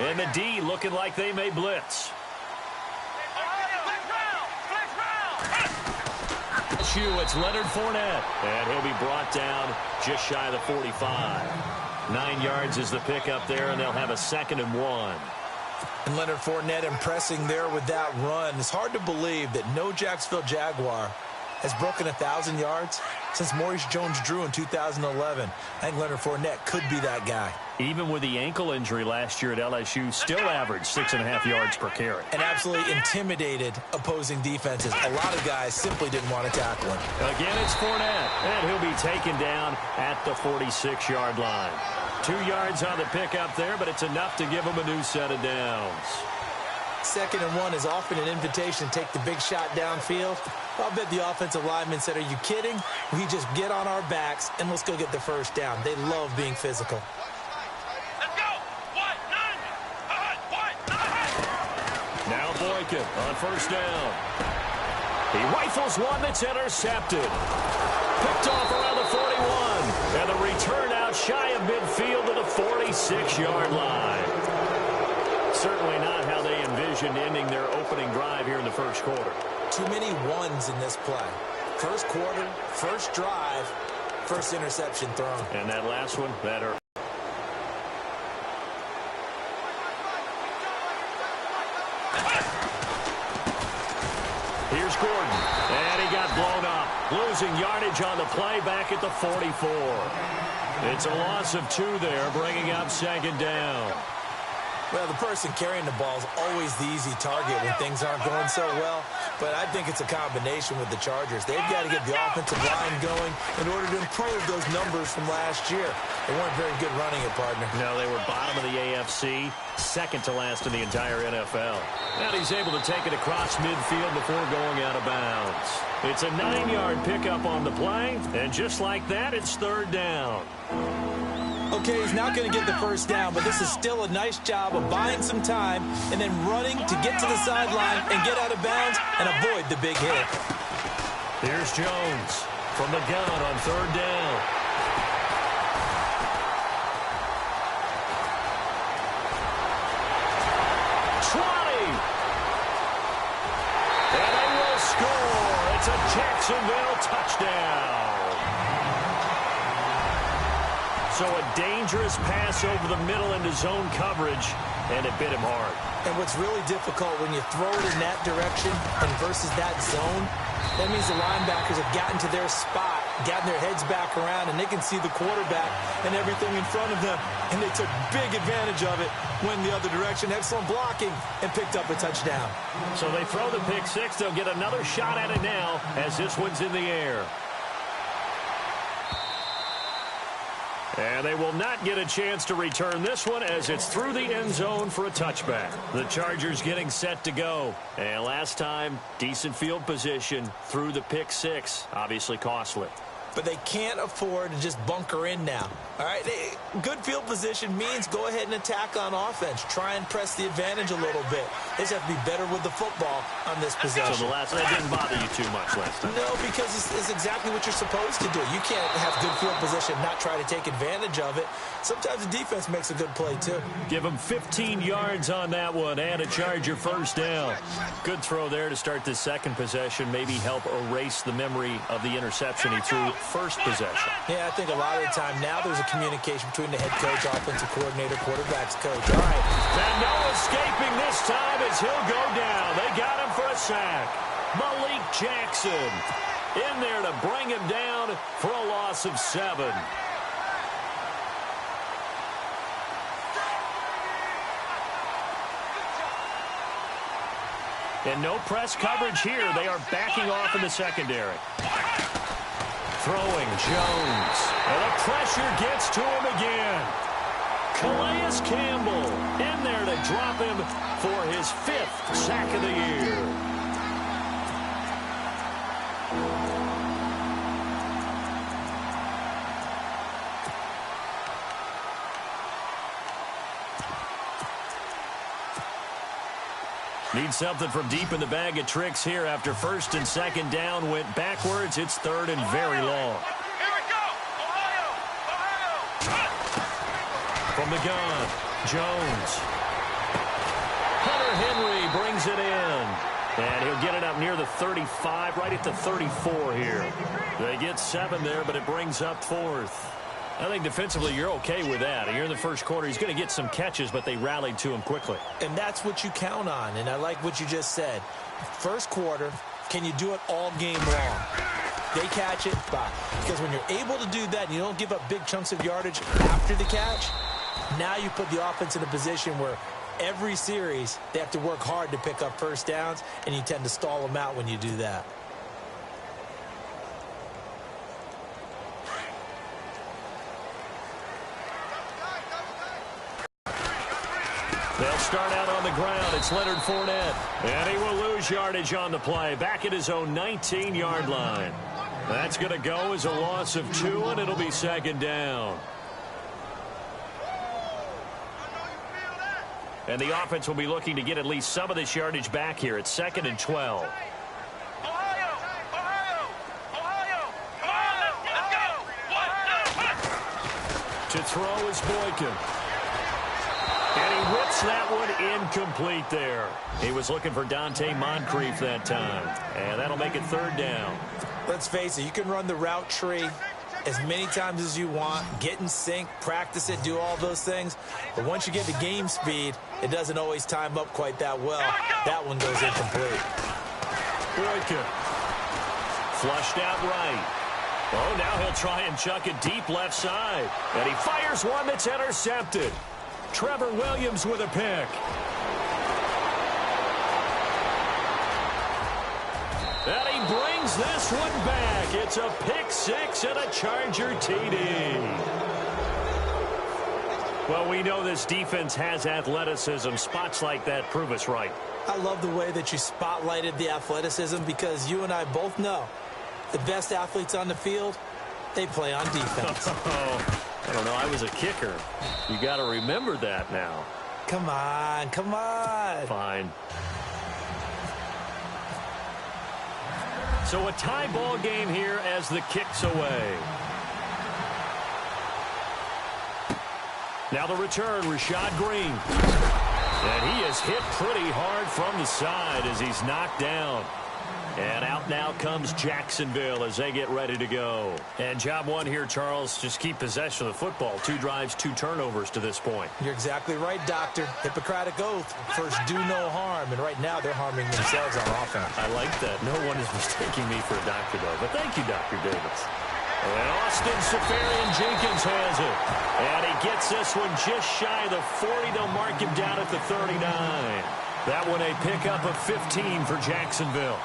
And the D looking like they may blitz. It's Leonard Fournette, and he'll be brought down just shy of the 45. 9 yards is the pickup there, and they'll have a 2nd and 1. And Leonard Fournette impressing there with that run. It's hard to believe that no Jacksonville Jaguar has broken 1,000 yards since Maurice Jones-Drew in 2011. I think Leonard Fournette could be that guy. Even with the ankle injury last year at LSU, still averaged 6.5 yards per carry. And absolutely intimidated opposing defenses. A lot of guys simply didn't want to tackle him. Again, it's Fournette, and he'll be taken down at the 46-yard line. 2 yards on the pickup there, but it's enough to give him a new set of downs. 2nd and 1 is often an invitation to take the big shot downfield. I'll bet the offensive lineman said, are you kidding? We just get on our backs and let's go get the first down. They love being physical. Let's go! Now Boykin on 1st down. He rifles one that's intercepted. Picked off around the 41. And the return out shy of midfield to the 46-yard line. Certainly not how they envisioned ending their opening drive here in the first quarter. Too many ones in this play. First quarter, first drive, first interception thrown. And that last one, that hurt. Here's Gordon, and he got blown up. Losing yardage on the play back at the 44. It's a loss of 2 there, bringing up 2nd down. Well, the person carrying the ball is always the easy target when things aren't going so well. But I think it's a combination with the Chargers. They've got to get the offensive line going in order to improve those numbers from last year. They weren't very good running it, partner. No, they were bottom of the AFC, 2nd to last in the entire NFL. Now he's able to take it across midfield before going out of bounds. It's a 9-yard pickup on the play, and just like that, it's 3rd down. Okay, he's not going to get the first down, but this is still a nice job of buying some time and then running to get to the sideline and get out of bounds and avoid the big hit. Here's Jones from the gun on 3rd down. And they will score. It's a Jacksonville touchdown. So a dangerous pass over the middle into zone coverage, and it bit him hard. And what's really difficult when you throw it in that direction and versus that zone, that means the linebackers have gotten to their spot, gotten their heads back around, and they can see the quarterback and everything in front of them. And they took big advantage of it, went the other direction, excellent blocking, and picked up a touchdown. So they throw the pick six. They'll get another shot at it now as this one's in the air. And they will not get a chance to return this one as it's through the end zone for a touchback. The Chargers getting set to go. And last time, decent field position through the pick six. Obviously costly. But they can't afford to just bunker in now. All right, good field position means go ahead and attack on offense. Try and press the advantage a little bit. They just have to be better with the football on this possession. So that didn't bother you too much last time? No, because it's exactly what you're supposed to do. You can't have good field position, not try to take advantage of it. Sometimes the defense makes a good play, too. Give him 15 yards on that one and a Charger first down. Good throw there to start the second possession. Maybe help erase the memory of the interception he threw first possession. Yeah, I think a lot of the time now there's a communication between the head coach, offensive coordinator, quarterback's coach. All right. And no escaping this time as he'll go down. They got him for a sack. Malik Jackson in there to bring him down for a loss of 7. And no press coverage here. They are backing off in the secondary. Throwing Jones. And the pressure gets to him again. Calais Campbell in there to drop him for his 5th sack of the year. Need something from deep in the bag of tricks here after first and second down went backwards. It's 3rd and very long. Here we go! Ohio! From the gun, Jones. brings it in. And he'll get it up near the 35, right at the 34 here. They get 7 there, but it brings up 4th. I think defensively you're okay with that. Here in the first quarter, he's going to get some catches, but they rallied to him quickly. And that's what you count on, and I like what you just said. First quarter, can you do it all game long? They catch it, bye. Because when you're able to do that and you don't give up big chunks of yardage after the catch, now you put the offense in a position where every series they have to work hard to pick up first downs, and you tend to stall them out when you do that. They'll start out on the ground. It's Leonard Fournette. And he will lose yardage on the play. Back at his own 19-yard line. That's going to go as a loss of 2, and it'll be 2nd down. And the offense will be looking to get at least some of this yardage back here. It's 2nd and 12. Ohio! Come on, let's go! To throw is Boykin. And he whips that one incomplete there. He was looking for Dante Moncrief that time. And that'll make it 3rd down. Let's face it, you can run the route tree as many times as you want, get in sync, practice it, do all those things. But once you get to game speed, it doesn't always time up quite that well. That one goes incomplete. Boykin. Flushed out right. Oh, now he'll try and chuck it deep left side. And he fires one that's intercepted. Trevor Williams with a pick. And he brings this one back. It's a pick 6 and a Charger TD. Well, we know this defense has athleticism. Spots like that prove us right. I love the way that you spotlighted the athleticism, because you and I both know the best athletes on the field, they play on defense. I don't know. I was a kicker. You got to remember that now. Come on. Fine. So a tie ball game here as the kick's away. Now the return, Rashad Green. And he is hit pretty hard from the side as he's knocked down. And out now comes Jacksonville as they get ready to go. And job one here, Charles, just keep possession of the football. 2 drives, 2 turnovers to this point. You're exactly right, Doctor. Hippocratic oath. First, do no harm. And right now, they're harming themselves on offense. I like that. No one is mistaking me for a doctor, though. But thank you, Dr. Davis. And Austin Seferian-Jenkins has it. And he gets this one just shy of the 40. They'll mark him down at the 39. That one a pickup of 15 for Jacksonville.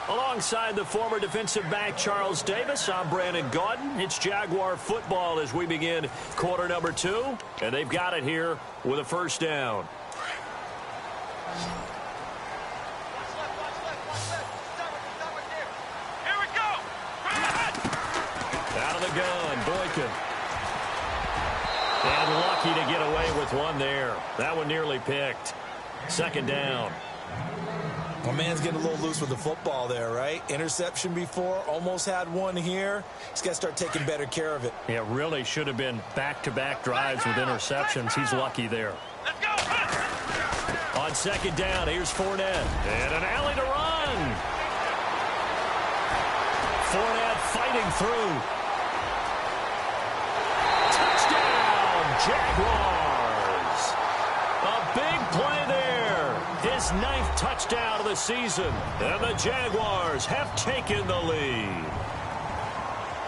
Alongside the former defensive back Charles Davis, I'm Brandon Gaudin. It's Jaguar football as we begin quarter number 2. And they've got it here with a first down. Here we go! Out of the gun, Boykin. And lucky to get away with one there. That one nearly picked. 2nd down. My man's getting a little loose with the football there, right? Interception before, almost had one here. He's got to start taking better care of it. Yeah, really should have been back-to-back drives with interceptions. He's lucky there. Let's go! On 2nd down, here's Fournette. And an alley to run. Fournette fighting through. Touchdown, Jaguars. A big play there. His 9th touchdown of the season. And the Jaguars have taken the lead.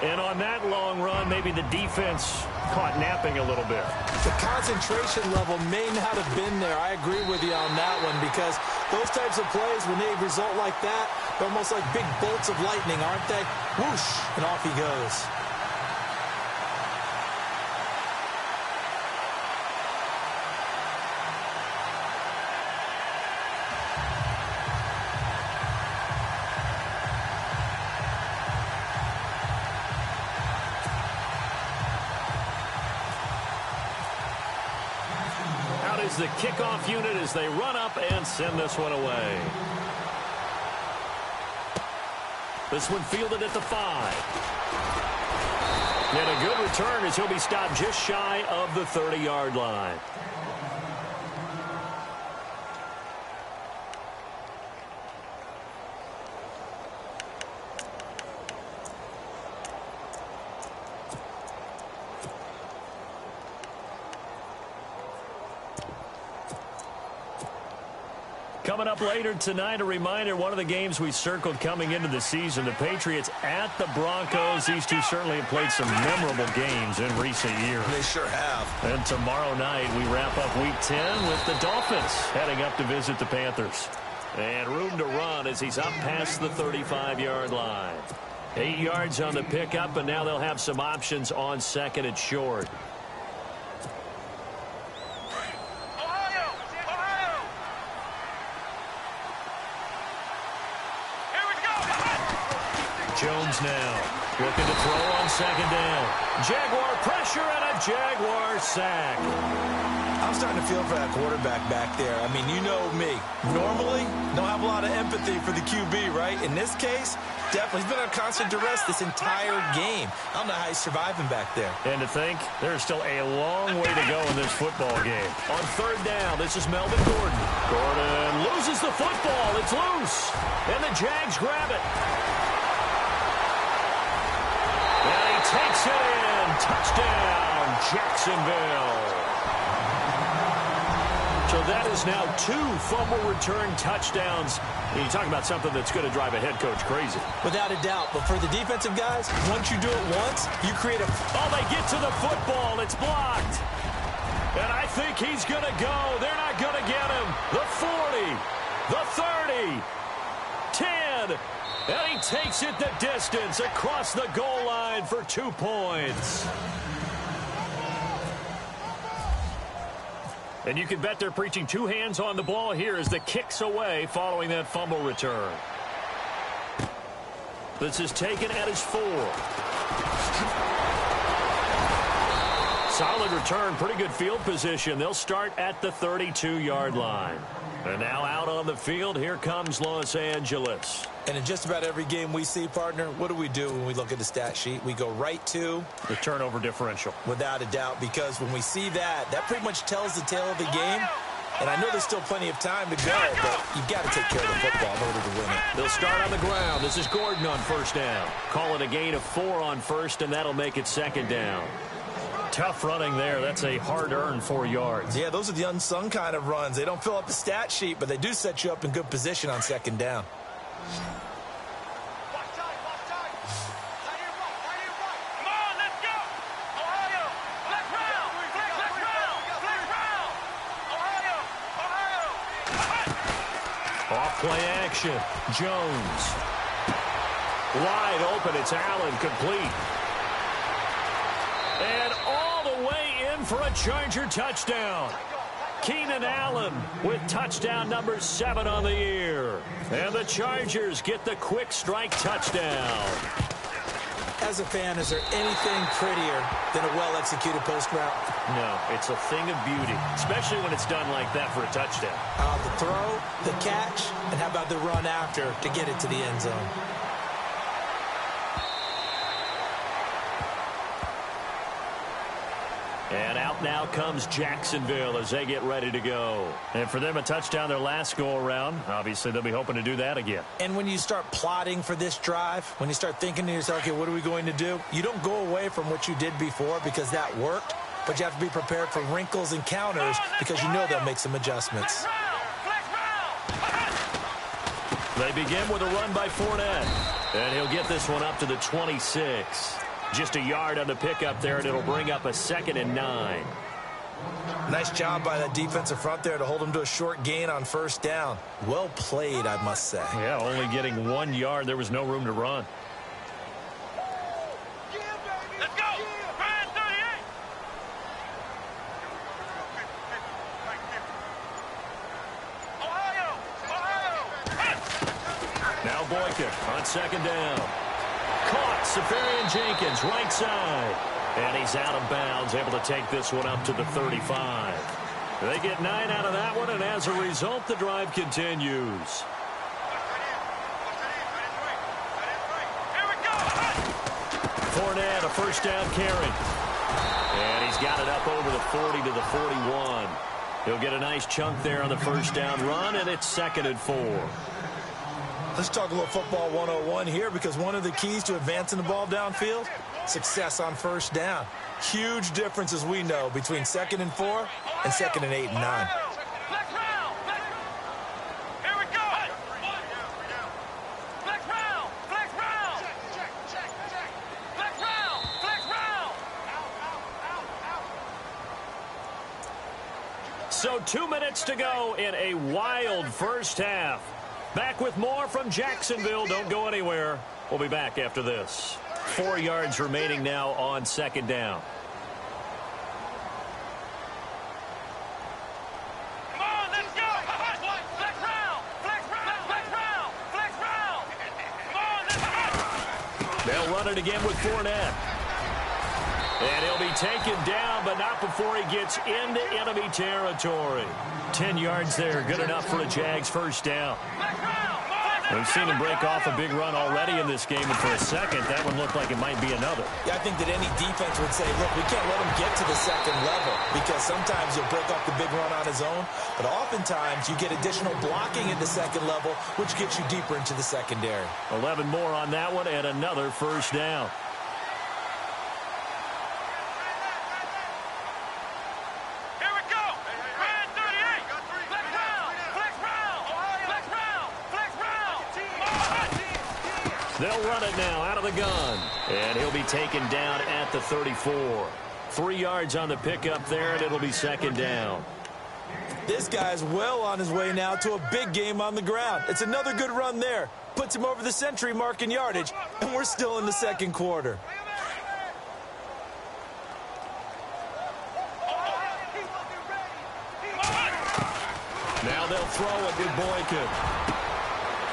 And on that long run, maybe the defense caught napping a little bit. The concentration level may not have been there. I agree with you on that one, because those types of plays, when they result like that, they're almost like big bolts of lightning, aren't they? Whoosh, and off he goes. The kickoff unit as they run up and send this one away. This one fielded at the 5. And a good return as he'll be stopped just shy of the 30-yard line. Coming up later tonight, a reminder, one of the games we circled coming into the season, the Patriots at the Broncos. These two certainly have played some memorable games in recent years. They sure have. And tomorrow night, we wrap up Week 10 with the Dolphins heading up to visit the Panthers. And room to run as he's up past the 35-yard line. 8 yards on the pickup, and now they'll have some options on second and short. Jones now looking to throw on second down. Jaguar pressure and a Jaguar sack. I'm starting to feel for that quarterback back there. I mean, you know me. Normally, don't have a lot of empathy for the QB, right? In this case, definitely. He's been on constant duress this entire game. I don't know how he's surviving back there. And to think, there's still a long way to go in this football game. On third down, this is Melvin Gordon. Gordon loses the football. It's loose. And the Jags grab it. Takes it in. Touchdown, Jacksonville. So that is now 2 fumble return touchdowns. And you talk about something that's going to drive a head coach crazy. Without a doubt. But for the defensive guys, once you do it once, you create a... Oh, they get to the football. It's blocked. And I think he's going to go. They're not going to get him. The 40. The 30. 10. And he takes it the distance across the goal line for 2 points. And you can bet they're preaching 2 hands on the ball here as the kick's away following that fumble return. This is taken at his 4. Solid return, pretty good field position. They'll start at the 32-yard line. And now out on the field, here comes Los Angeles. And in just about every game we see, partner, what do we do when we look at the stat sheet? We go right to the turnover differential. Without a doubt, because when we see that, that pretty much tells the tale of the game. And I know there's still plenty of time to go, but you've got to take care of the football in order to win it. They'll start on the ground. This is Gordon on first down. Call it a gain of 4 on first, and that'll make it second down. Tough running there. That's a hard-earned 4 yards. Yeah, those are the unsung kind of runs. They don't fill up the stat sheet, but they do set you up in good position on second down. Off-play action. Jones. Wide open. It's Allen, complete. And all the way in for a Charger touchdown. Keenan Allen with touchdown number 7 on the year. And the Chargers get the quick strike touchdown. As a fan, is there anything prettier than a well-executed post route? No, it's a thing of beauty, especially when it's done like that for a touchdown. The throw, the catch, and how about the run after to get it to the end zone? And out now comes Jacksonville as they get ready to go. And for them, a touchdown their last go-around. Obviously, they'll be hoping to do that again. And when you start plotting for this drive, when you start thinking to yourself, okay, what are we going to do? You don't go away from what you did before because that worked, but you have to be prepared for wrinkles and counters because you know they'll make some adjustments. They begin with a run by Fournette. And he'll get this one up to the 26. Just a yard on the pickup there, and it'll bring up a 2nd and 9. Nice job by that defensive front there to hold him to a short gain on first down. Well played, I must say. Yeah, only getting 1 yard. There was no room to run. Let's go! Ryan 38! Ohio! Now Boykin on second down. Caught, Safarian Jenkins, right side. And he's out of bounds, able to take this one up to the 35. They get 9 out of that one, and as a result, the drive continues. Fournette, a first down carry. And he's got it up over the 40 to the 41. He'll get a nice chunk there on the first down run, and it's 2nd and 4. Let's talk a little football 101 here, because one of the keys to advancing the ball downfield, success on first down. Huge difference, as we know, between 2nd and 4 and 2nd and 8 and 9. So 2 minutes to go in a wild first half. Back with more from Jacksonville. Don't go anywhere. We'll be back after this. 4 yards remaining now on 2nd down. Come on, let's go. Flex round. Flex round. Flex round. Flex round. Come on, let's go. They'll run it again with Fournette. And he'll be taken down, but not before he gets into enemy territory. 10 yards there, good enough for a Jags first down. We've seen him break off a big run already in this game, and for a second, that one looked like it might be another. Yeah, I think that any defense would say, look, we can't let him get to the 2nd level, because sometimes he'll break off the big run on his own, but oftentimes you get additional blocking at the 2nd level, which gets you deeper into the secondary. 11 more on that one, and another first down. They'll run it now out of the gun. And he'll be taken down at the 34. 3 yards on the pickup there, and it'll be 2nd down. This guy's well on his way now to a big game on the ground. It's another good run there. Puts him over the century mark in yardage, and we're still in the 2nd quarter. Now they'll throw it with Boykin.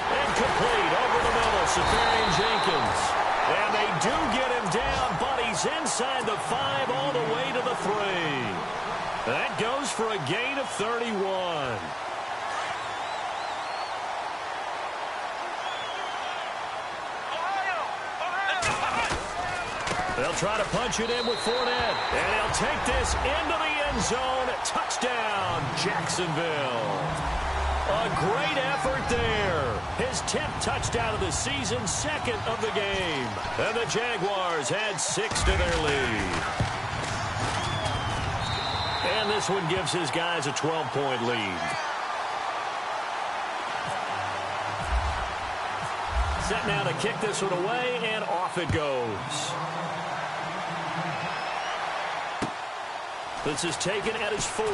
Incomplete over the middle, Safarian Jenkins. And they do get him down, but he's inside the 5 all the way to the 3. That goes for a gain of 31. They'll try to punch it in with Fournette. And he'll take this into the end zone. Touchdown, Jacksonville. A great effort there. His 10th touchdown of the season, 2nd of the game. And the Jaguars add 6 to their lead. And this one gives his guys a 12-point lead. Set now to kick this one away, and off it goes. This is taken at his 4.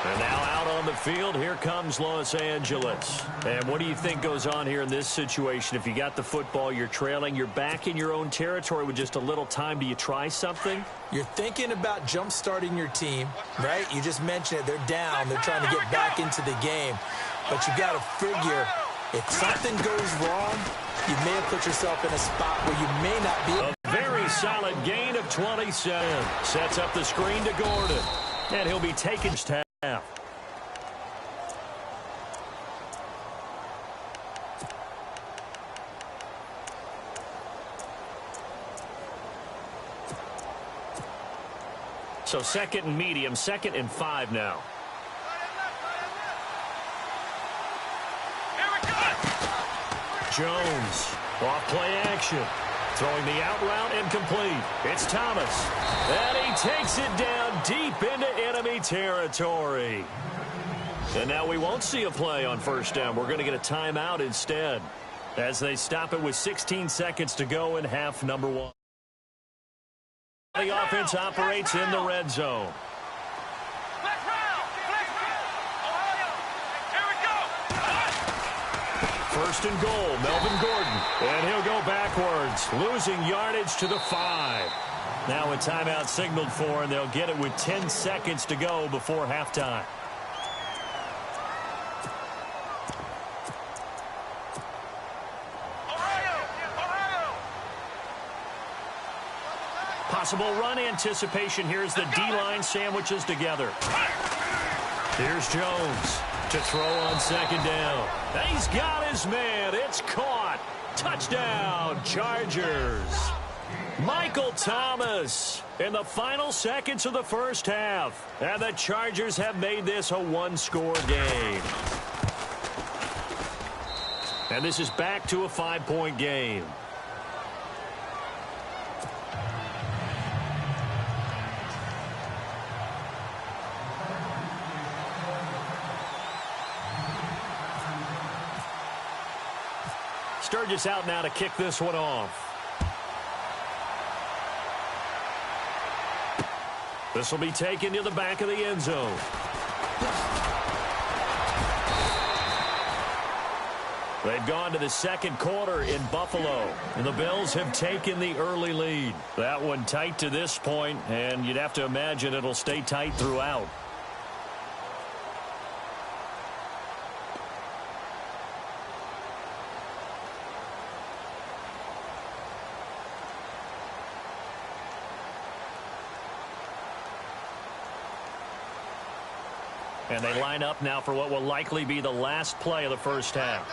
And now out on the field, here comes Los Angeles. And what do you think goes on here in this situation? If you got the football, you're trailing, you're back in your own territory with just a little time. Do you try something? You're thinking about jump-starting your team, right? You just mentioned it. They're down. They're trying to get back into the game. But you got to figure, if something goes wrong, you may have put yourself in a spot where you may not be. A very solid gain of 27. Sets up the screen to Gordon. And he'll be taken half. So 2nd and medium, 2nd and 5 now. Jones, off play action. Throwing the out route incomplete. It's Thomas. And he takes it down deep into enemy territory. And now we won't see a play on first down. We're going to get a timeout instead as they stop it with 16 seconds to go in half number 1. The offense operates in the red zone. First and goal, Melvin Gordon. And he'll go backwards, losing yardage to the 5. Now a timeout signaled for, and they'll get it with 10 seconds to go before halftime. Possible run anticipation. Here's the D-line sandwiches together. Here's Jones to throw on 2nd down. He's got his man. It's caught. Touchdown, Chargers. Michael Thomas in the final seconds of the first half. And the Chargers have made this a one-score game. And this is back to a 5-point game. Sturgis out now to kick this one off. This will be taken to the back of the end zone. They've gone to the second quarter in Buffalo, and the Bills have taken the early lead. That one tight to this point, and you'd have to imagine it'll stay tight throughout. And they line up now for what will likely be the last play of the first half.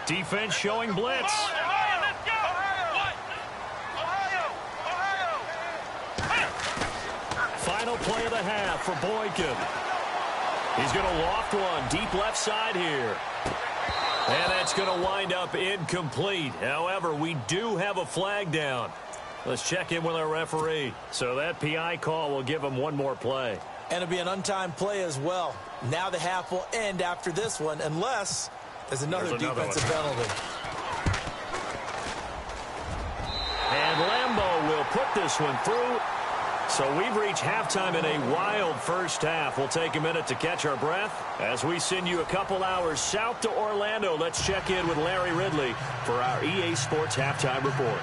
Defense showing blitz. Final play of the half for Boykin. He's going to loft one deep left side here. And that's going to wind up incomplete. However, we do have a flag down. Let's check in with our referee. So that PI call will give him one more play. And it'll be an untimed play as well. Now the half will end after this one, unless there's another defensive penalty. And Lambeau will put this one through. So we've reached halftime in a wild first half. We'll take a minute to catch our breath as we send you a couple hours south to Orlando. Let's check in with Larry Ridley for our EA Sports Halftime Report.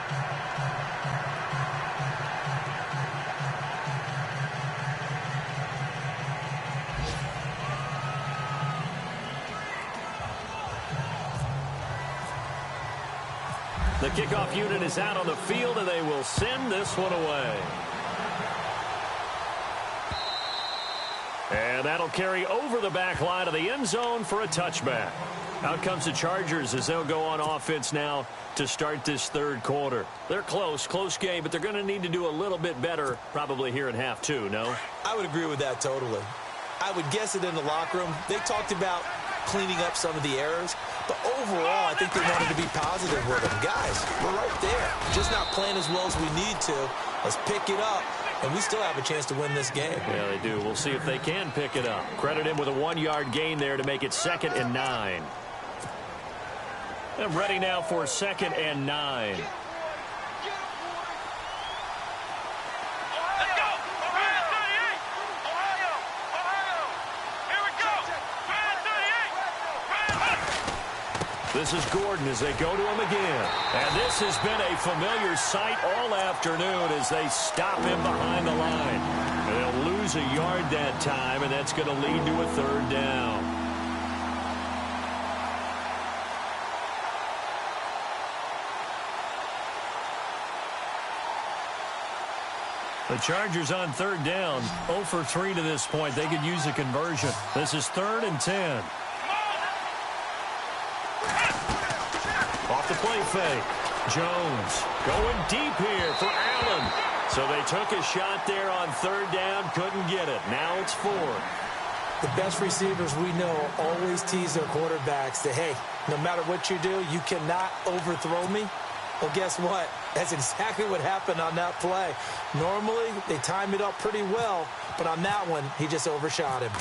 The kickoff unit is out on the field, and they will send this one away. And that'll carry over the back line of the end zone for a touchback. Out comes the Chargers as they'll go on offense now to start this third quarter. They're close game, but they're going to need to do a little bit better probably here in half two, no? I would agree with that totally. I would guess it in the locker room. They talked about cleaning up some of the errors, but overall, I think they wanted to be positive with them. Guys, we're right there. Just not playing as well as we need to. Let's pick it up, and we still have a chance to win this game. Yeah, they do. We'll see if they can pick it up. Credit him with a 1-yard gain there to make it 2nd and 9. I'm ready now for 2nd and 9. This is Gordon as they go to him again. And this has been a familiar sight all afternoon as they stop him behind the line. And they'll lose a yard that time, and that's going to lead to a 3rd down. The Chargers on 3rd down, 0 for 3 to this point. They could use a conversion. This is 3rd and 10. Off the play fake. Jones going deep here for Allen. So they took a shot there on 3rd down, couldn't get it. Now it's 4th. The best receivers we know always tease their quarterbacks that, hey, no matter what you do, you cannot overthrow me. Well, guess what? That's exactly what happened on that play. Normally, they time it up pretty well, but on that one, he just overshot him.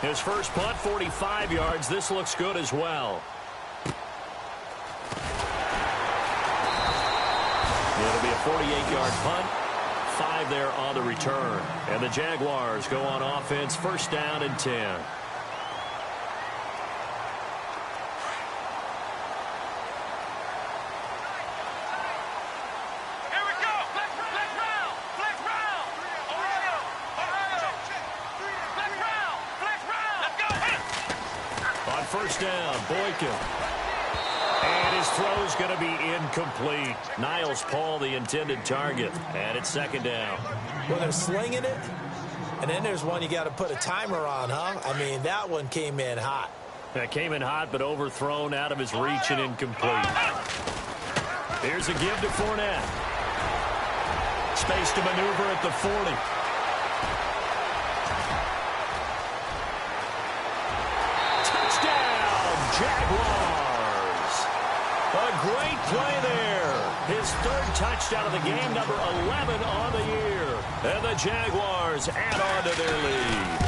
His first punt, 45 yards. This looks good as well. It'll be a 48-yard punt. 5 there on the return. And the Jaguars go on offense, 1st down and 10. First down, Boykin. And his throw's going to be incomplete. Niles Paul, the intended target. And it's 2nd down. Well, they're slinging it. And then there's one you got to put a timer on, huh? I mean, that one came in hot. That came in hot, but overthrown out of his reach and incomplete. Here's a give to Fournette. Space to maneuver at the 40. Touchdown, Jaguars. A great play there. His third touchdown of the game, number 11 on the year. And the Jaguars add on to their lead.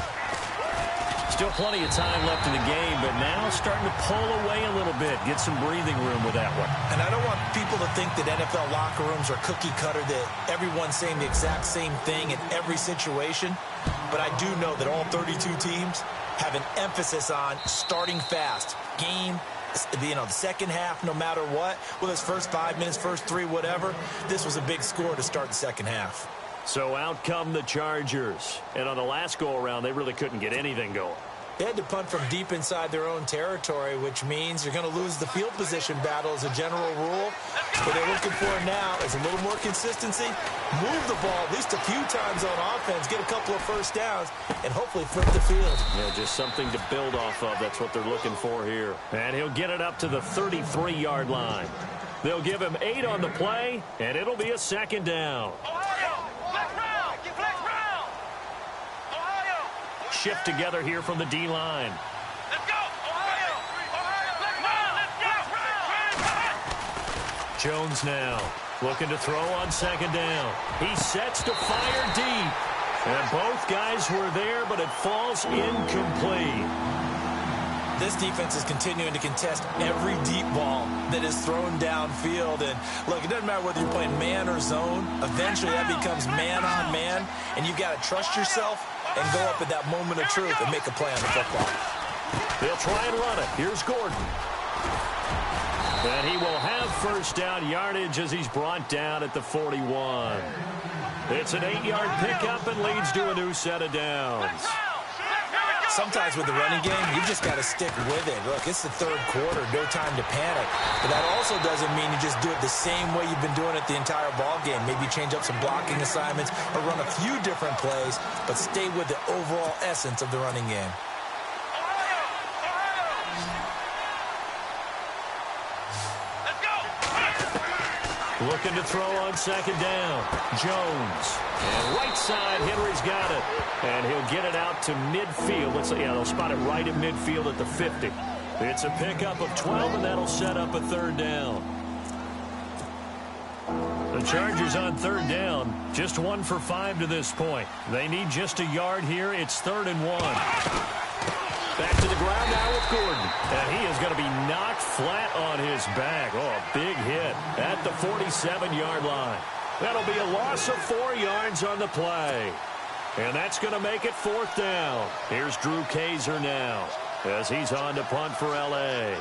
Still plenty of time left in the game, but now starting to pull away a little bit. Get some breathing room with that one. And I don't want people to think that NFL locker rooms are cookie cutter, that everyone's saying the exact same thing in every situation. But I do know that all 32 teams have an emphasis on starting fast. Game, the second half, no matter what. Well, his first 5 minutes, first 3, whatever. This was a big score to start the second half. So out come the Chargers. And on the last go-around, they really couldn't get anything going. They had to punt from deep inside their own territory, which means you're going to lose the field position battle as a general rule. What they're looking for now is a little more consistency, move the ball at least a few times on offense, get a couple of first downs, and hopefully flip the field. Yeah, just something to build off of. That's what they're looking for here. And he'll get it up to the 33-yard line. They'll give him 8 on the play, and it'll be a second down. Shift together here from the D-line. Let's go! Ohio! Let's go! Jones now looking to throw on second down. He sets to fire deep. And both guys were there, but it falls incomplete. This defense is continuing to contest every deep ball that is thrown downfield. And, look, it doesn't matter whether you're playing man or zone. Eventually, that becomes man-on-man, and you've got to trust yourself and go up at that moment of truth and make a play on the football. They'll try and run it. Here's Gordon. And he will have first down yardage as he's brought down at the 41. It's an 8-yard pickup and leads to a new set of downs. Sometimes with the running game, you just got to stick with it. Look, it's the third quarter, no time to panic. But that also doesn't mean you just do it the same way you've been doing it the entire ball game. Maybe change up some blocking assignments or run a few different plays, but stay with the overall essence of the running game. Looking to throw on second down. Jones. And right side, Henry's got it. And he'll get it out to midfield. They'll spot it right at midfield at the 50. It's a pickup of 12, and that'll set up a third down. The Chargers on third down, just 1 for 5 to this point. They need just a yard here. It's 3rd and 1. Back to the ground now with Gordon. And he is going to be knocked flat on his back. Oh, a big hit at the 47-yard line. That'll be a loss of 4 yards on the play. And that's going to make it 4th down. Here's Drew Kaiser now as he's on to punt for L.A.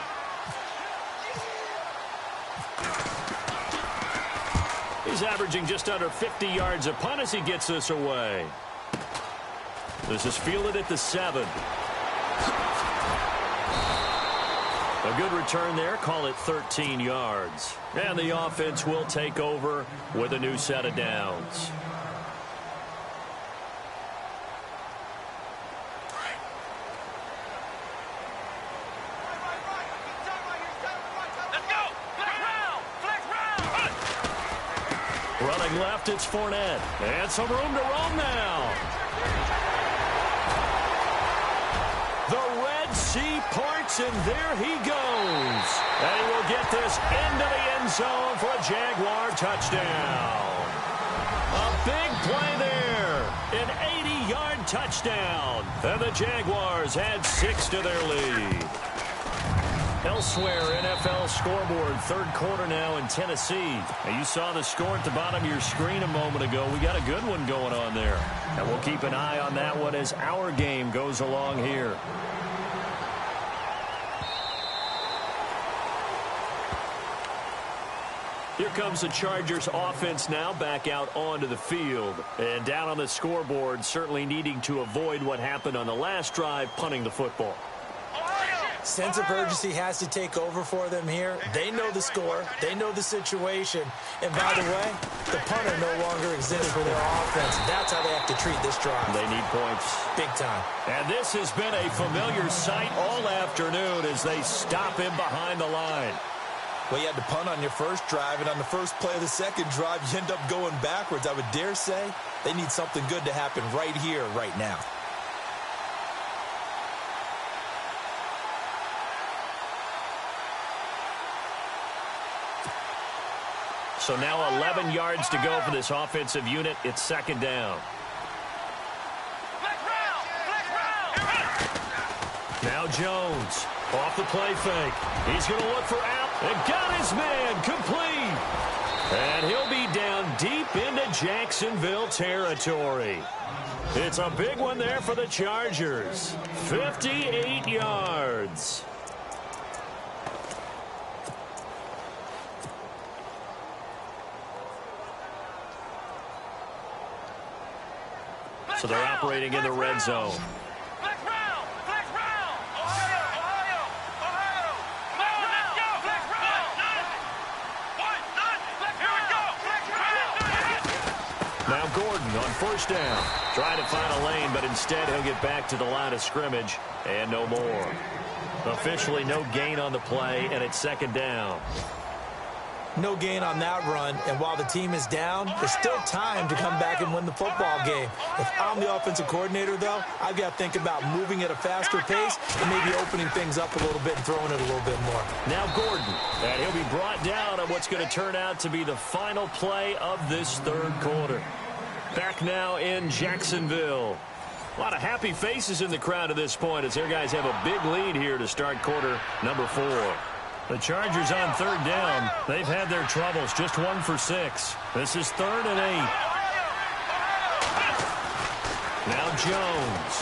He's averaging just under 50 yards a punt as he gets this away. This is fielded at the 7. A good return there. Call it 13 yards. And the offense will take over with a new set of downs. Let's go! Flex round! Running left, it's Fournette. And some room to roam now. The Red Sea parts, and there he goes. And he will get this into the end zone for a Jaguar touchdown. A big play there. An 80-yard touchdown. And the Jaguars add 6 to their lead. Elsewhere, NFL scoreboard, third quarter now in Tennessee. Now, you saw the score at the bottom of your screen a moment ago. We got a good one going on there. And we'll keep an eye on that one as our game goes along here. Here comes the Chargers offense now back out onto the field. And down on the scoreboard, certainly needing to avoid what happened on the last drive, punting the football. Sense of urgency has to take over for them here. They know the score. They know the situation. And by the way, the punter no longer exists for their offense. That's how they have to treat this drive. They need points. Big time. And this has been a familiar sight all afternoon as they stop him behind the line. Well, you had to punt on your first drive, and on the first play of the second drive, you end up going backwards. I would dare say they need something good to happen right here, right now. So now 11 yards to go for this offensive unit. It's second down. Now Jones off the play fake. He's going to look for Allen and got his man complete. And he'll be down deep into Jacksonville territory. It's a big one there for the Chargers. 58 yards. So they're operating in the red zone. Now Gordon on first down. Trying to find a lane, but instead he'll get back to the line of scrimmage and no more. Officially no gain on the play, and it's second down. No gain on that run, and while the team is down, there's still time to come back and win the football game. If I'm the offensive coordinator, though, I've got to think about moving at a faster pace and maybe opening things up a little bit and throwing it a little bit more. Now Gordon, and he'll be brought down on what's going to turn out to be the final play of this third quarter. Back now in Jacksonville. A lot of happy faces in the crowd at this point as their guys have a big lead here to start quarter number 4. The Chargers on third down. They've had their troubles. Just 1 for 6. This is 3rd and 8. Now Jones.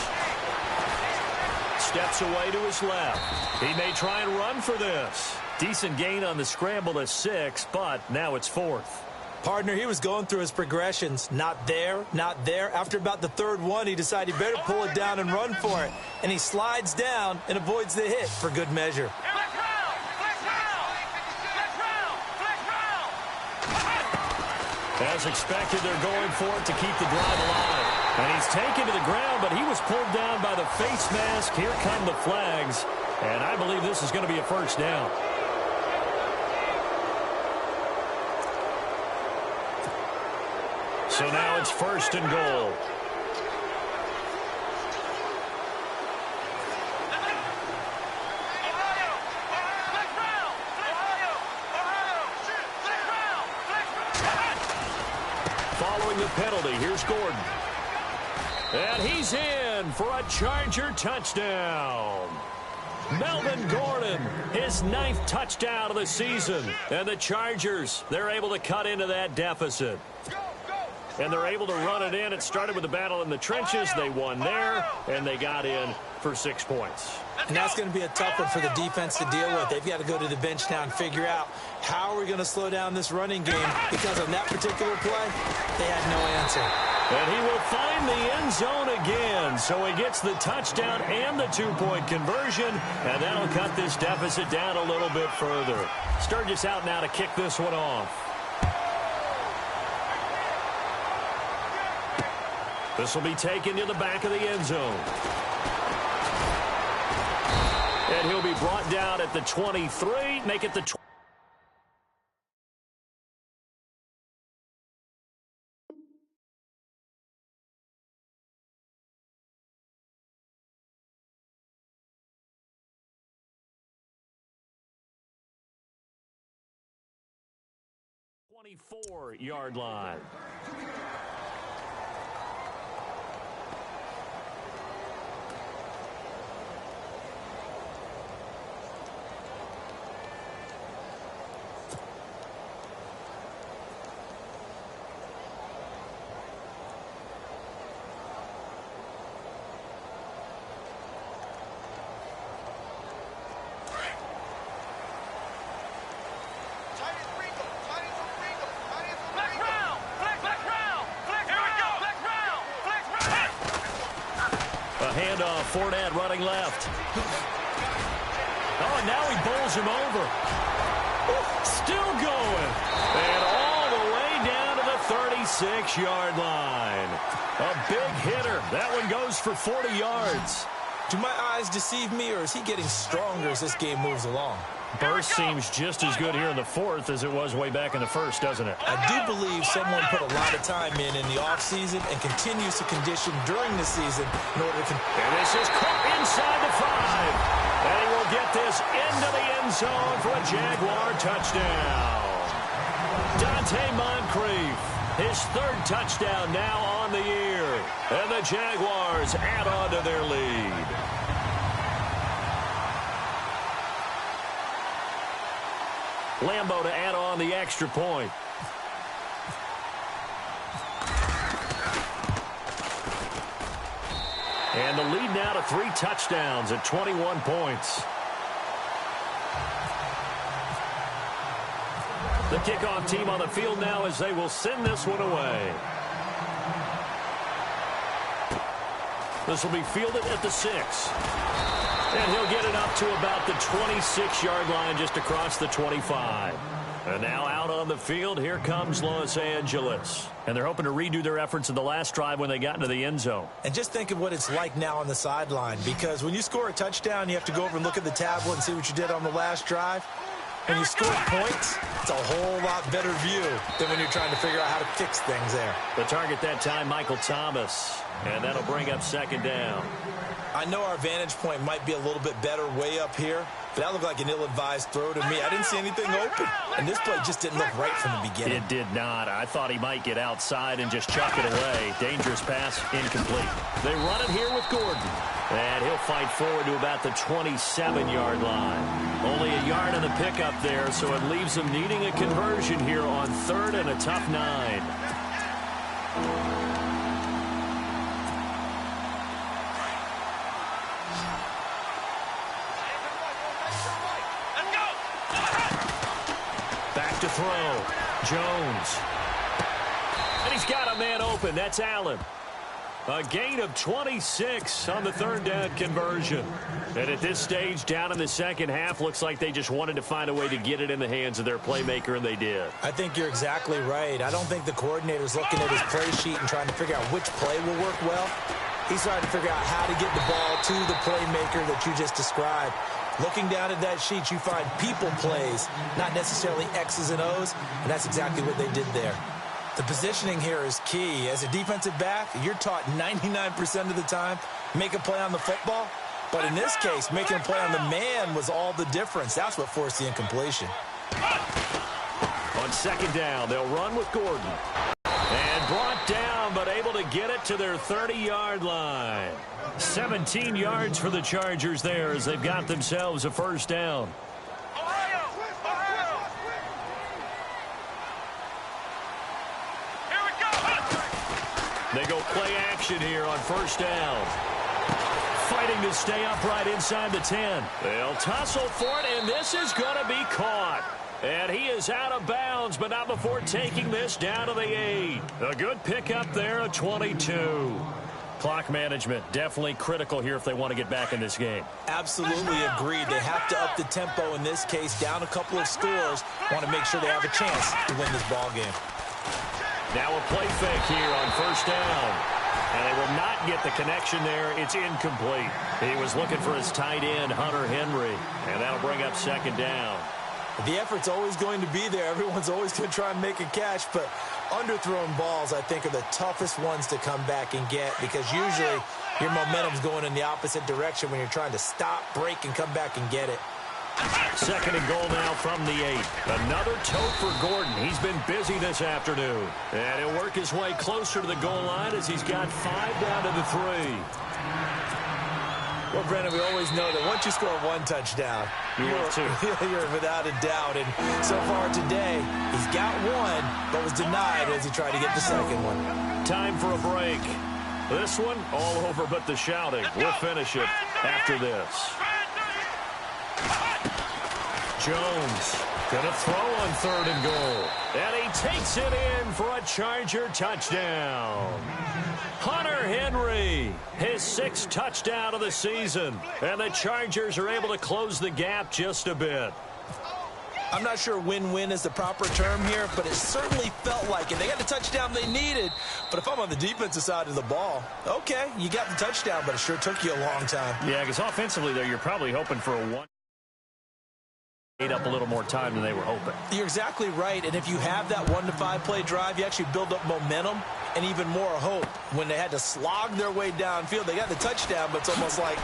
Steps away to his left. He may try and run for this. Decent gain on the scramble to 6, but now it's 4th. Partner, he was going through his progressions. Not there, not there. After about the third one, he decided he better pull it down and run for it. And he slides down and avoids the hit for good measure. As expected, they're going for it to keep the drive alive. And he's taken to the ground, but he was pulled down by the face mask. Here come the flags. And I believe this is going to be a first down. So now it's 1st and goal. Following the penalty, here's Gordon. And he's in for a Charger touchdown. Melvin Gordon, his 9th touchdown of the season. And the Chargers, they're able to cut into that deficit. And they're able to run it in. It started with a battle in the trenches. They won there, and they got in for 6 points. And that's going to be a tough one for the defense to deal with. They've got to go to the bench now and figure out how are we going to slow down this running game, because on that particular play, they had no answer. And he will find the end zone again. So he gets the touchdown and the 2-point conversion, and that'll cut this deficit down a little bit further. Sturgis out now to kick this one off. This will be taken to the back of the end zone. And he'll be brought down at the 23, make it the 20. Yard line. Handoff, Fournette running left. Oh, and now he bowls him over. Still going. And all the way down to the 36-yard line. A big hitter. That one goes for 40 yards. Do my eyes deceive me, or is he getting stronger as this game moves along? Burst seems just as good here in the fourth as it was way back in the first, doesn't it? I do believe someone put a lot of time in the offseason and continues to condition during the season in order to... And this is caught inside the 5. And he will get this into the end zone for a Jaguar touchdown. Dante Moncrief, his third touchdown now on the year. And the Jaguars add on to their lead. Lambo to add on the extra point. And the lead now to 3 touchdowns at 21 points. The kickoff team on the field now as they will send this one away. This will be fielded at the 6. And he'll get it up to about the 26-yard line just across the 25. And now out on the field, here comes Los Angeles. And they're hoping to redo their efforts in the last drive when they got into the end zone. And just think of what it's like now on the sideline, because when you score a touchdown, you have to go over and look at the tablet and see what you did on the last drive. When you score points, it's a whole lot better view than when you're trying to figure out how to fix things there. The target that time, Michael Thomas. And that'll bring up second down. I know our vantage point might be a little bit better way up here, but that looked like an ill-advised throw to me. I didn't see anything open, and this play just didn't look right from the beginning. It did not. I thought he might get outside and just chuck it away. Dangerous pass, incomplete. They run it here with Gordon, and he'll fight forward to about the 27-yard line. Only a yard on the pickup there, so it leaves them needing a conversion here on 3rd and a tough 9. To throw. Jones. And he's got a man open. That's Allen. A gain of 26 on the 3rd down conversion. And at this stage, down in the second half, looks like they just wanted to find a way to get it in the hands of their playmaker, and they did. I think you're exactly right. I don't think the coordinator's looking at his play sheet and trying to figure out which play will work well. He's trying to figure out how to get the ball to the playmaker that you just described. Looking down at that sheet, you find people plays, not necessarily X's and O's, and that's exactly what they did there. The positioning here is key. As a defensive back, you're taught 99% of the time, make a play on the football. But in this case, making a play on the man was all the difference. That's what forced the incompletion. On second down, they'll run with Gordon. And brought down, but able to get it to their 30-yard line. 17 yards for the Chargers there as they've got themselves a first down. Ohio! Here we go! They go play action here on first down. Fighting to stay upright inside the 10. They'll tussle for it, and this is going to be caught. And he is out of bounds, but not before taking this down to the 8. A good pickup there, a 22. Clock management definitely critical here if they want to get back in this game. Absolutely agreed. They have to up the tempo in this case, down a couple of scores. Want to make sure they have a chance to win this ball game. Now a play fake here on first down. And they will not get the connection there. It's incomplete. He was looking for his tight end, Hunter Henry. And that'll bring up second down. The effort's always going to be there. Everyone's always going to try and make a catch, but underthrown balls, I think, are the toughest ones to come back and get because usually your momentum's going in the opposite direction when you're trying to stop, break, and come back and get it. Second and goal now from the 8. Another tote for Gordon. He's been busy this afternoon. And he'll work his way closer to the goal line as he's got 5 down to the 3. Well, Brennan, we always know that once you score one touchdown, you're without a doubt. And so far today, he's got one, but was denied as he tried to get the second one. Time for a break. This one, all over but the shouting. We'll finish it after this. Jones gonna throw on 3rd and goal. And he takes it in for a Charger touchdown. Hunter Henry, his 6th touchdown of the season. And the Chargers are able to close the gap just a bit. I'm not sure win-win is the proper term here, but it certainly felt like it. They got the touchdown they needed, but if I'm on the defensive side of the ball, okay, you got the touchdown, but it sure took you a long time. Yeah, because offensively there, you're probably hoping for a 1. Ate up a little more time than they were hoping. You're exactly right, and if you have that 1 to 5 play drive, you actually build up momentum and even more hope. When they had to slog their way downfield, they got the touchdown, but it's almost like,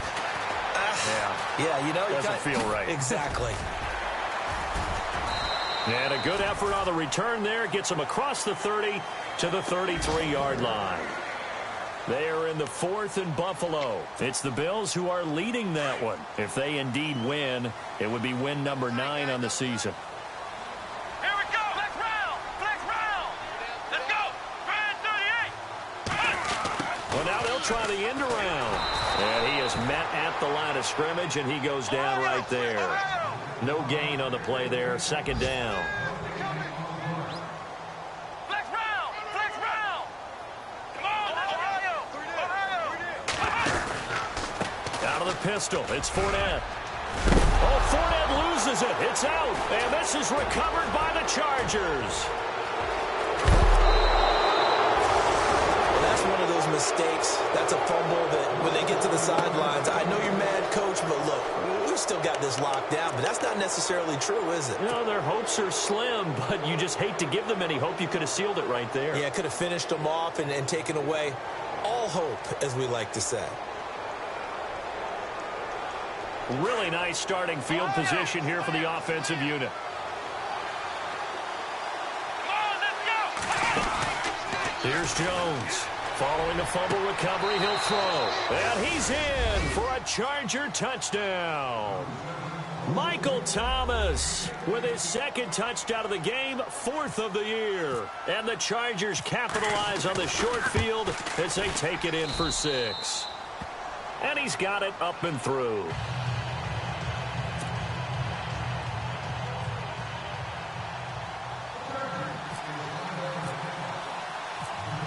yeah, you know, doesn't feel right. Exactly. And a good effort on the return there gets them across the 30 to the 33-yard line. They are in the 4th and Buffalo. It's the Bills who are leading that one. If they indeed win, it would be win number 9 on the season. Here we go. Flex round. Flex round. Let's go. Grand 38. Well, now they'll try the end around. And he is met at the line of scrimmage, and he goes down right there. No gain on the play there. 2nd down. Flex round. Flex round. Come on. Ohio. Out of the pistol. It's Fournette. Oh, Fournette loses it. It's out. And this is recovered by the Chargers. That's one of those mistakes. That's a fumble that when they get to the sidelines, I know you're mad, Coach, but look, we've still got this locked down, but that's not necessarily true, is it? You know, their hopes are slim, but you just hate to give them any hope. You could have sealed it right there. Yeah, could have finished them off and taken away all hope, as we like to say. Really nice starting field position here for the offensive unit. Come on, let's go. Here's Jones. Following a fumble recovery, he'll throw. And he's in for a Charger touchdown. Michael Thomas with his 2nd touchdown of the game, 4th of the year. And the Chargers capitalize on the short field as they take it in for 6. And he's got it up and through.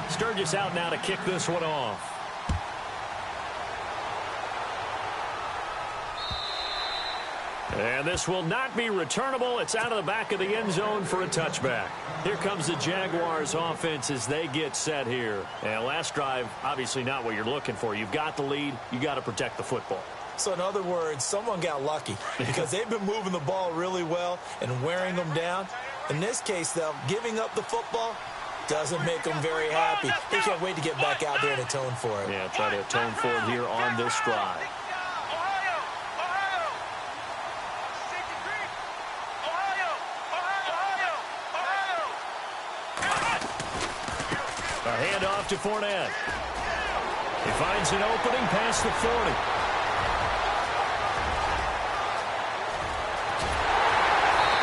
Sturgis out now to kick this one off. And this will not be returnable. It's out of the back of the end zone for a touchback. Here comes the Jaguars offense as they get set here. And last drive, obviously not what you're looking for. You've got the lead. You got to protect the football. So in other words, someone got lucky because they've been moving the ball really well and wearing them down. In this case, though, giving up the football doesn't make them very happy. They can't wait to get back out there and atone for it. Yeah, try to atone for it here on this drive. Ohio. Ohio. A handoff to Fournette. He finds an opening past the 40.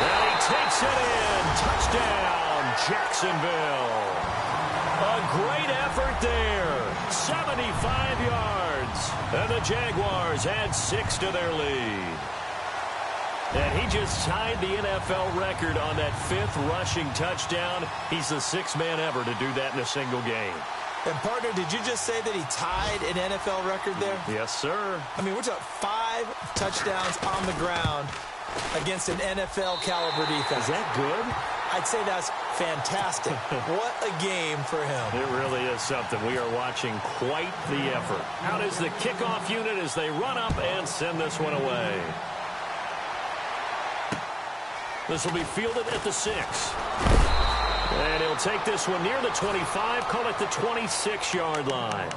And he takes it in. Touchdown, Jacksonville. A great effort there. 75 yards. And the Jaguars add 6 to their lead. And he just tied the NFL record on that 5th rushing touchdown. He's the 6th man ever to do that in a single game. And, partner, did you just say that he tied an NFL record there? Yes, sir. I mean, we're talking 5 touchdowns on the ground against an NFL-caliber defense. Is that good? I'd say that's fantastic. What a game for him. It really is something. We are watching quite the effort. Out is the kickoff unit as they run up and send this one away. This will be fielded at the 6. And he'll take this one near the 25, call it the 26-yard line.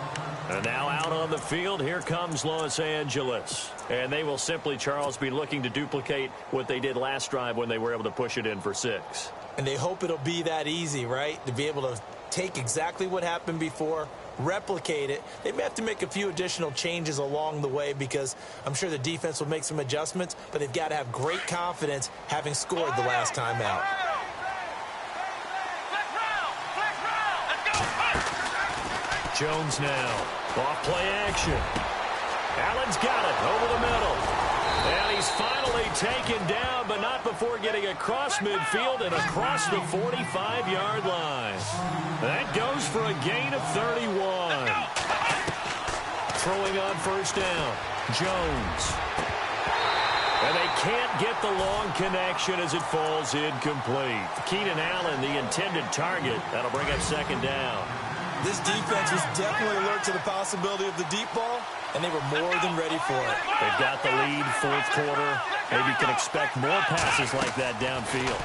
And now out on the field, here comes Los Angeles. And they will simply, Charles, be looking to duplicate what they did last drive when they were able to push it in for 6. And they hope it'll be that easy, right? To be able to take exactly what happened before, replicate it. They may have to make a few additional changes along the way because I'm sure the defense will make some adjustments, but they've got to have great confidence having scored the last time out. Jones now. Off play action. Allen's got it over the middle. And he's finally taken down, but not before getting across midfield and across the 45-yard line. That goes for a gain of 31. Throwing on first down, Jones. And they can't get the long connection as it falls incomplete. Keenan Allen, the intended target. That'll bring up second down. This defense was definitely alert to the possibility of the deep ball, and they were more than ready for it. They've got the lead, fourth quarter. Maybe you can expect more passes like that downfield.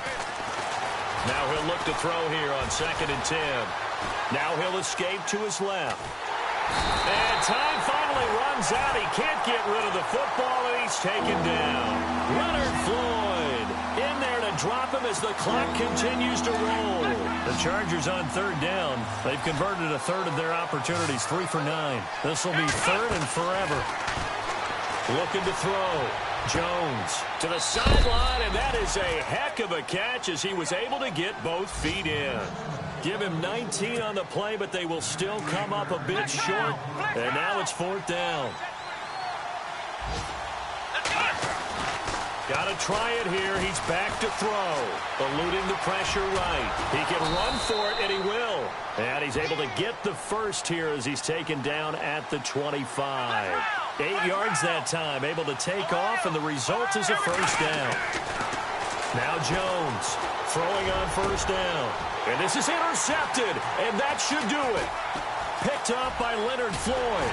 Now he'll look to throw here on 2nd and 10. Now he'll escape to his left. And time finally runs out. He can't get rid of the football, and he's taken down. Leonard Floyd in there to drop him as the clock continues to roll. The Chargers on 3rd down. They've converted a third of their opportunities, 3 for 9. This will be 3rd and forever. Looking to throw. Jones to the sideline, and that is a heck of a catch as he was able to get both feet in. Give him 19 on the play, but they will still come up a bit short. And now it's 4th down. Got to try it here. He's back to throw. Eluding the pressure right. He can run for it, and he will. And he's able to get the first here as he's taken down at the 25. 8 yards that time. Able to take off, and the result is a first down. Now Jones throwing on first down. And this is intercepted, and that should do it. Picked up by Leonard Floyd.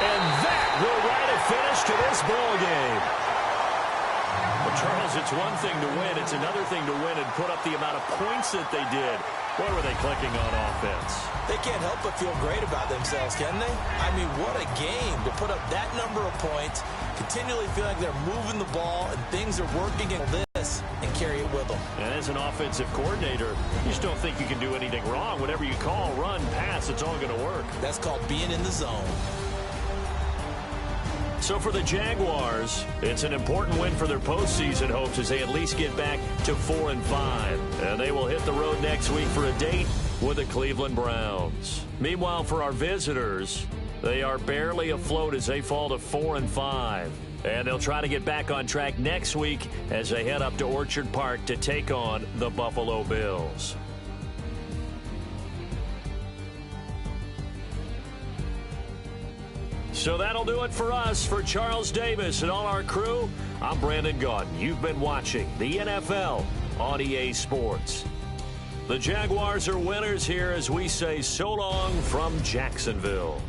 And that will write a finish to this ball game. Well, Charles, it's one thing to win. It's another thing to win and put up the amount of points that they did. Boy, were they clicking on offense. They can't help but feel great about themselves, can they? I mean, what a game to put up that number of points, continually feel like they're moving the ball and things are working in this, and carry it with them. And as an offensive coordinator, you just don't think you can do anything wrong. Whatever you call, run, pass, it's all going to work. That's called being in the zone. So for the Jaguars, it's an important win for their postseason hopes as they at least get back to 4-5. And they will hit the road next week for a date with the Cleveland Browns. Meanwhile, for our visitors, they are barely afloat as they fall to 4-5. And they'll try to get back on track next week as they head up to Orchard Park to take on the Buffalo Bills. So that'll do it for us. For Charles Davis and all our crew, I'm Brandon Gaudin. You've been watching the NFL on EA Sports. The Jaguars are winners here as we say so long from Jacksonville.